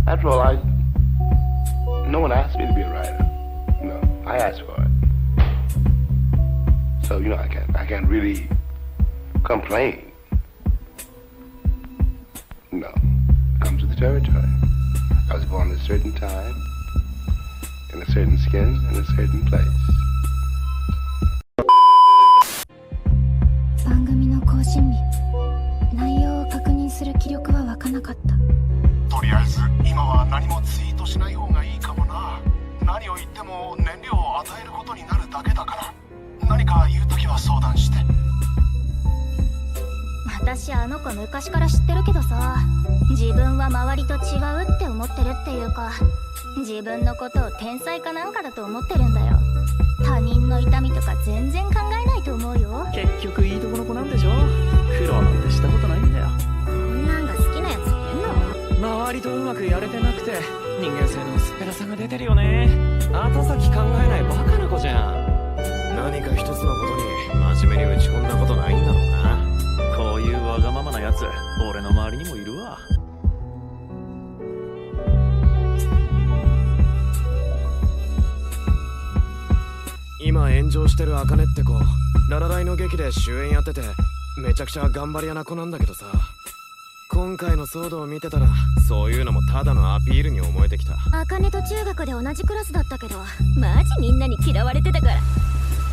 After all, no one asked me to be a writer. I asked for it. So, I can't really complain. Comes with the territory. I was born at a certain time, in a certain skin, in a certain place. 番組の更新日、内容を確認する気力は湧かなかった。とりあえず今は何もツイートしない方がいいかもな。何を言っても燃料を与えることになるだけだから、何か言うときは相談して。私あの子昔から知ってるけどさ、自分は周りと違うって思ってるっていうか、自分のことを天才かなんかだと思ってるんだよ。他人の痛みとか全然考えないと思うよ。結局いいとこの子なんでしょ。苦労なんてしたことないんだよ。こんなんが好きなやついるの？周りとうまくやれてなくて人間性の薄っぺらさが出てるよね。後先考えないバカな子じゃん。何か一つのことに真面目に打ち込んだことないんだろうな。こういうわがままなやつ、俺の周りにもいるわ。今炎上してる茜って子、ララライの劇で主演やっててめちゃくちゃ頑張り屋な子なんだけどさ、今回の騒動を見てたらそういうのもただのアピールに思えてきた。茜と中学で同じクラスだったけど、マジみんなに嫌われてたから、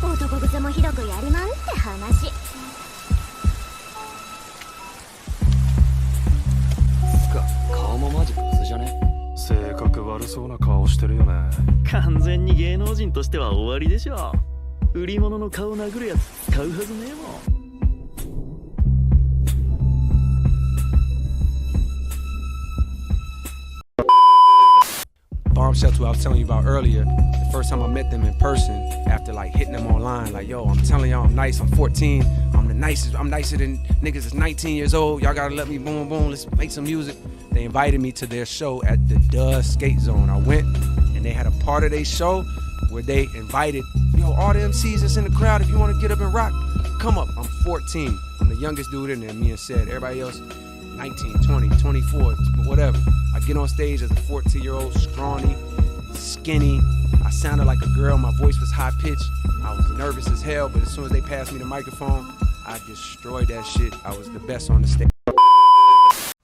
男癖もひどくやりまんって話。顔もマジブスじゃね？性格悪そうな顔してるよね。完全に芸能人としては終わりでしょ。売り物の顔殴るやつ使うはずねえもん。Bombshell, who I was telling you about earlier, the first time I met them in person, after like hitting them online, like, yo, I'm telling y'all I'm nice, I'm 14, I'm the nicest, I'm nicer than niggas that's 19 years old, y'all gotta let me boom, boom, let's make some music. They invited me to their show at the Duh Skate Zone. I went, and they had a part of their show where they invited, yo, all the MCs that's in the crowd, if you wanna get up and rock, come up. I'm 14, I'm the youngest dude in there, me and said, everybody else 19, 20, 24, whatever. I get on stage as a 14-year-old, scrawny, skinny. I sounded like a girl, my voice was high-pitched. I was nervous as hell, but as soon as they passed me the microphone, I destroyed that shit. I was the best on the stage.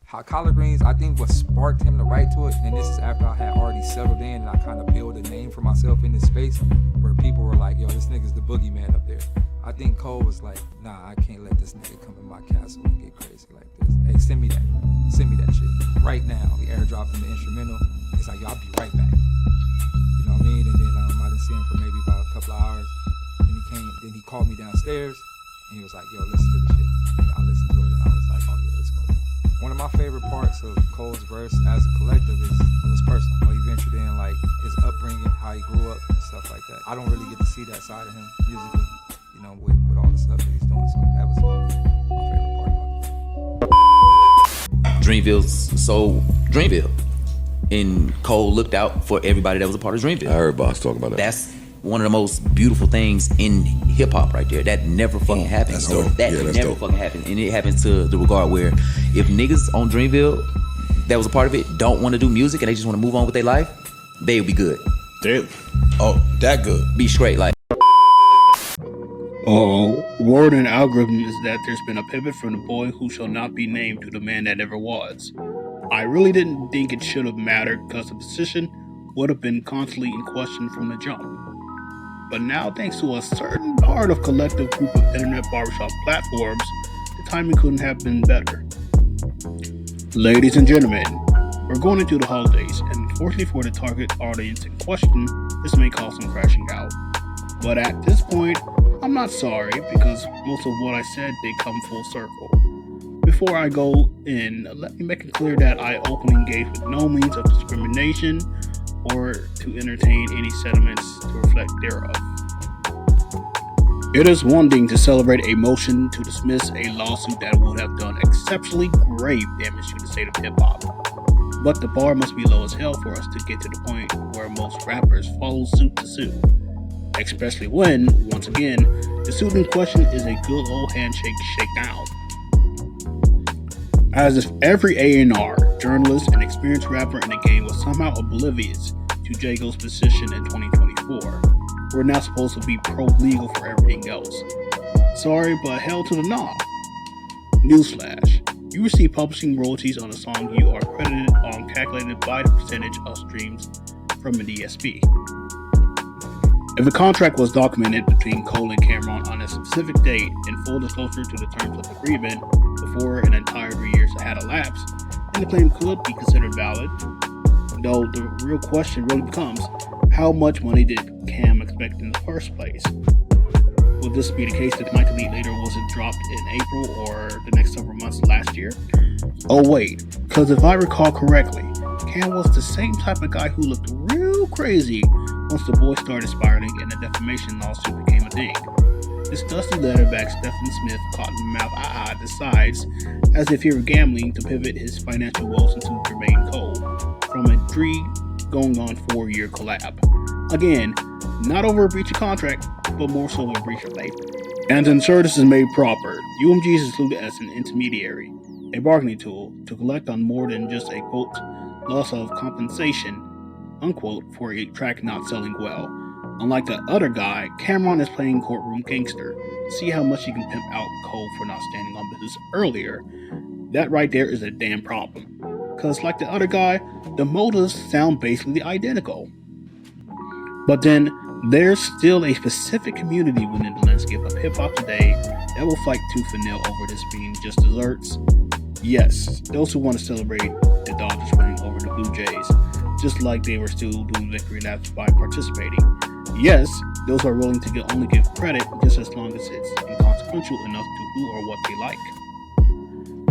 How collard greens, I think what sparked him to write to it, and this is after I had already settled in and I kind of built a name for myself in this space where people were like, yo, this nigga's the boogeyman up there. I think Cole was like, nah, I can't let this nigga come in my castle and get crazy like this. Hey, send me that shit right now. We airdropping the instrumental. He's like, yo, I'll be right back. You know what I mean? And then I didn't see him for maybe about a couple of hours. Then he called me downstairs and he was like, yo, listen to the shit. And I listened to it and I was like, oh yeah, let's go. One of my favorite parts of Cole's verse as a collective is it was personal. He ventured in like his upbringing, how he grew up and stuff like that. I don't really get to see that side of him musically, you know, with all the stuff that he's doing. So that was my favorite part of it. Dreamville's so Dreamville. And Cole looked out for everybody that was a part of Dreamville. I heard Boss talk about that. That's one of the most beautiful things in hip hop right there. That never fucking happens. That's dope. That never fucking happened. And it happens to the regard where if niggas on Dreamville that was a part of it don't want to do music and they just want to move on with their life, they would be good. Damn. Oh, that good. Be straight like. Word and algorithm is that there's been a pivot from the boy who shall not be named to the man that never was. I really didn't think it should have mattered because the position would have been constantly in question from the jump. But now, thanks to a certain part of collective group of internet barbershop platforms, the timing couldn't have been better. Ladies and gentlemen, we're going into the holidays, and unfortunately for the target audience in question, this may cause some crashing out. But at this point, I'm not sorry because most of what I said did come full circle. Before I go in, let me make it clear that I openly engage with no means of discrimination or to entertain any sentiments to reflect thereof. It is one thing to celebrate a motion to dismiss a lawsuit that would have done exceptionally grave damage to the state of hip-hop. But the bar must be low as hell for us to get to the point where most rappers follow suit to sue. Especially when, once again, the suit in question is a good old handshake shakedown. As if every A&R, journalist and experienced rapper in the game, was somehow oblivious to J.Cole's position in 2024. We're now supposed to be pro-legal for everything else. Sorry, but hell to the nah. Newsflash. You receive publishing royalties on a song you are credited on, calculated by the percentage of streams from an DSP. If a contract was documented between Cole and Cameron on a specific date in full disclosure to the terms of the agreement before an entire 3 years had elapsed, then the claim could be considered valid. Though the real question really becomes, how much money did Cam expect in the first place? Will this be the case that might delete later wasn't dropped in April or the next several months last year? Oh wait, because if I recall correctly, Cam was the same type of guy who looked real crazy once the boys started spiraling and the defamation lawsuit became a thing. This dusty letterback Stephen Smith cottonmouth decides, as if he were gambling, to pivot his financial woes into Jermaine Cole from a 4-year collab. Again, not over a breach of contract, but more so a breach of paper. And to ensure this is made proper, UMG is included as an intermediary, a bargaining tool to collect on more than just a quote loss of compensation unquote for a track not selling well. Unlike the other guy, Cameron is playing courtroom gangster. See how much he can pimp out Cole for not standing on business earlier. That right there is a damn problem. Cause like the other guy, the motives sound basically identical. But then there's still a specific community within the landscape of hip-hop today that will fight tooth and nail over this being just desserts. Yes, those who want to celebrate the Dodgers winning over the Blue Jays, just like they were still doing victory laps by participating. Yes, those who are willing to only give credit just as long as it's inconsequential enough to who or what they like.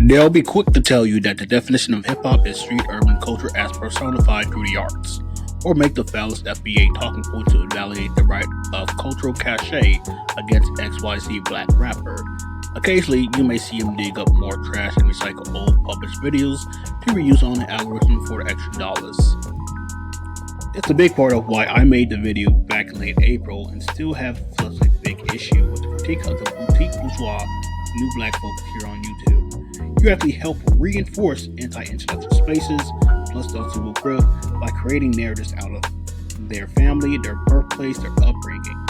They'll be quick to tell you that the definition of hip-hop is street urban culture as personified through the arts, or make the foulest FBA talking point to invalidate the right of cultural cachet against XYZ black rapper. Occasionally, you may see him dig up more trash and recycle old published videos to reuse on the algorithm for the extra dollars. It's a big part of why I made the video back in late April and still have such a big issue with the critique of the boutique bourgeois new black folks here on YouTube. You actually help reinforce anti-intellectual spaces, plus those who will grill, by creating narratives out of their family, their birthplace, their upbringing.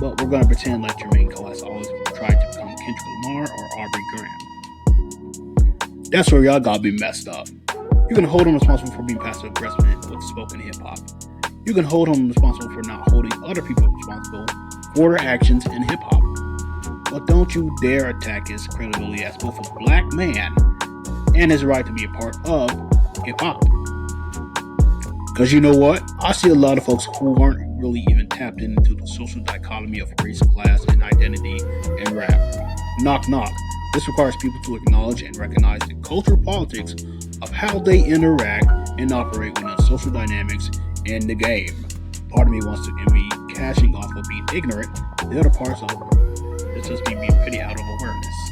But we're going to pretend like Jermaine Cole has always tried to become Kendrick Lamar or Aubrey Graham. That's where y'all gotta be messed up. You can hold him responsible for being passive aggressive with spoken hip hop. You can hold him responsible for not holding other people responsible for their actions in hip hop. But don't you dare attack his credibility as both a black man and his right to be a part of hip hop. Because you know what? I see a lot of folks who aren't really even tapped into the social dichotomy of race, class, and identity and rap. Knock knock. This requires people to acknowledge and recognize the cultural politics of how they interact and operate within social dynamics in the game. Part of me wants to envy cashing off of being ignorant. The other parts of it's just me being pretty out of awareness.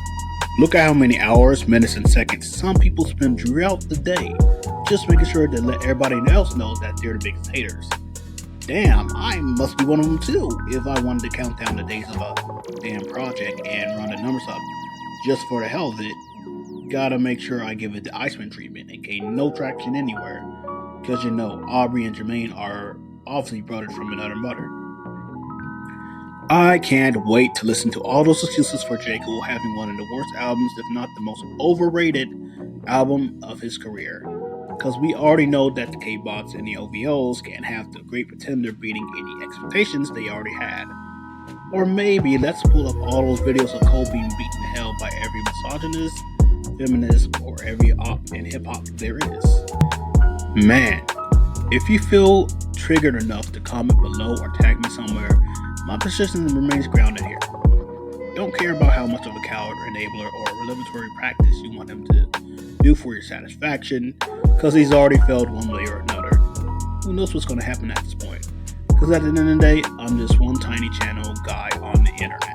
Look at how many hours, minutes, and seconds some people spend throughout the day just making sure to let everybody else know that they're the biggest haters. Damn, I must be one of them too if I wanted to count down the days of a damn project and run the numbers up just for the hell of it. Gotta make sure I give it the Iceman treatment and gain no traction anywhere. Because you know, Aubrey and Jermaine are obviously brothers from another mother. I can't wait to listen to all those excuses for J.Cole having one of the worst albums, if not the most overrated album of his career. Because we already know that the K-Bots and the OVOs can't have the Great Pretender beating any expectations they already had. Or maybe let's pull up all those videos of Cole being beaten to hell by every misogynist, feminist, or every op in hip-hop there is. Man, if you feel triggered enough to comment below or tag me somewhere, my position remains grounded here. Don't care about how much of a coward, enabler, or revelatory practice you want him to do for your satisfaction, because he's already failed one way or another. Who knows what's going to happen at this point? Because at the end of the day, I'm just one tiny channel guy on the internet.